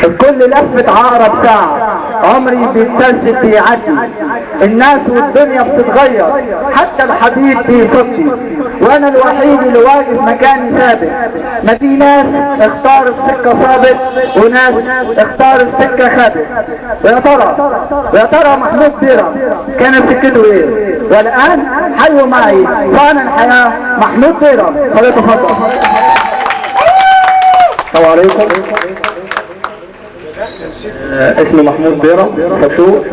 كل لفة عقرب ساعة، عمري بيتسلسل بيعدي، الناس والدنيا بتتغير، حتى الحديد بيصدي، وانا الوحيد اللي واقف مكاني ثابت. ما في ناس اختارت سكة صابت وناس اختارت سكة خابت. ويا ترى محمود بيرم كانت سكته ايه؟ والان حيوا معي صانع الحياة محمود بيرم. فليتفضل. السلام عليكم. اسمي محمود بيرم فشوق،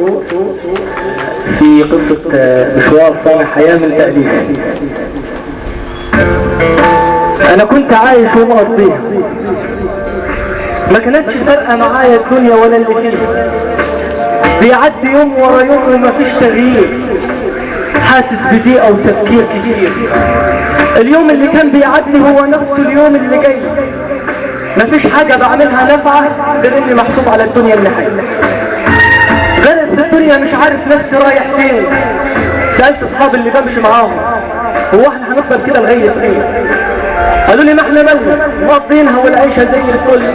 في قصة مشوار صانع حياة من تأليف. انا كنت عايش ومقضيها، ما كانتش فارقة معايا الدنيا ولا اللي فيها، بيعدي يوم ورا يوم ومفيش تغيير، حاسس بضيقة وتفكير كتير. اليوم اللي كان بيعدي هو نفسه اليوم اللي جاي، مفيش حاجة بعملها نافعة غير اني محسوب على الدنيا اللي حي. غرق في الدنيا مش عارف نفسي رايح فين. سألت اصحابي اللي بمشي معاهم، هو احنا هنفضل كده لغاية فين؟ قالوا لي ما احنا مالنا مقضينها والعيشة زي الفل،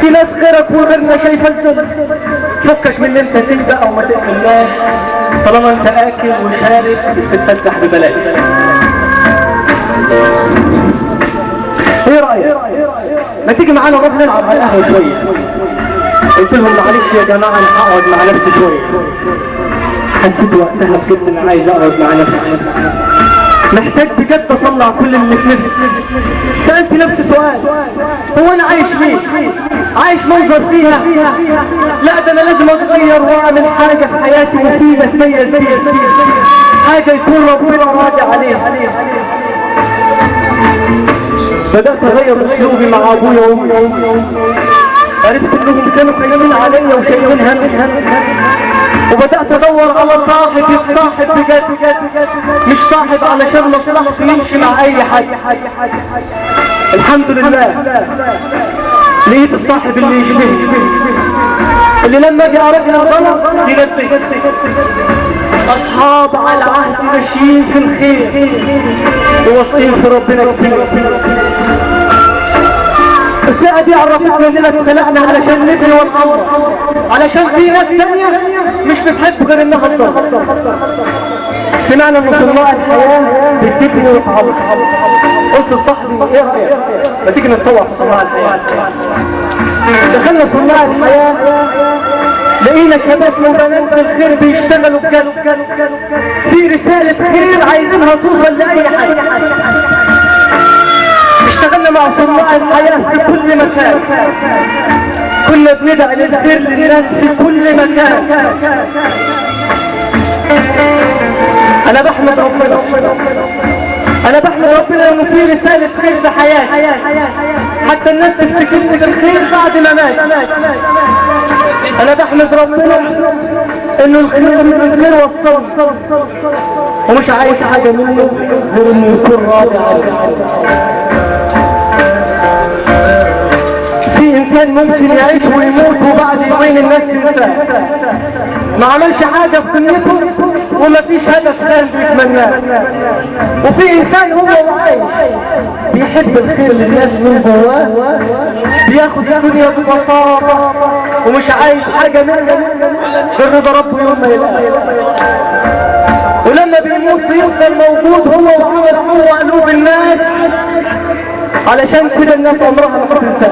في ناس غيرك وغيرنا شايفة الذل. فكك من اللي انت فيه بقى وما تقفلناش، طالما انت اكل وشارب بتتفسح ببلاش. ايه رأيك؟ ما تيجي معانا نروح نلعب على القهوة شوية؟ قلت لهم معلش يا جماعة انا هقعد مع نفسي شوية. حسيت وقتها بجد اني عايز اقعد مع نفسي، محتاج بجد اطلع كل اللي في نفسي. سألت نفسي سؤال، هو انا عايش ليه؟ عايش منظر فيها؟ لا ده انا لازم اتغير واعمل حاجة في حياتي مفيدة تميز زي حاجة يكون ربنا راضي عليها. بدأت اغير اسلوبي مع ابويا وامي، عرفت انهم كانوا خايفين عليا وشايلين هم، وبدأت ادور على صاحب يتصاحب بجد، مش صاحب علشان مصلحته يمشي مع اي حد. الحمد لله لقيت الصاحب اللي يشبهني، اللي لما اجي اراجع الغلط ينبه. اصحاب على عهد ماشيين في الخير وواثقين في ربنا كتير. الساعة دي عرفتنا اننا اتخلقنا علشان نبني ونعمر، علشان في ناس تانية مش بتحب غير انها تضر. سمعنا ان صناع الحياة بتبني وتعمر، قلت لصاحبي ايه رأيك؟ ما تيجي نتطوع في صناع الحياة. دخلنا صناع الحياة لقينا شباب وبنات في الخير بيشتغلوا بجد، في رسالة خير عايزينها توصل لأي حد. اشتغلنا مع صناع الحياة في كل مكان، كنا بندعي للخير للناس في كل مكان. انا بحمد ربنا، انا بحمد ربنا انه في رسالة خير في حياتي، حتى الناس تفتكرني بالخير بعد ما مات. انا بحمد ربنا انه الخير وصلني، ومش عايز حاجة منه غير انه يكون راضي عني. في انسان ممكن يعيش ويموت وبعد يومين الناس تنساه، ما عملش حاجة في دنيته وما فيش هدف كان بيتمناه. وفي انسان هو عايش بيحب الخير للناس من جواه، بياخد الدنيا ببساطة ومش عايز حاجة منها غير رضا ربه يوم ما يلاقيه. ولما بيموت بيفضل موجود هو وعمل جوه قلوب الناس، علشان كده الناس عمرها ما بتنساه.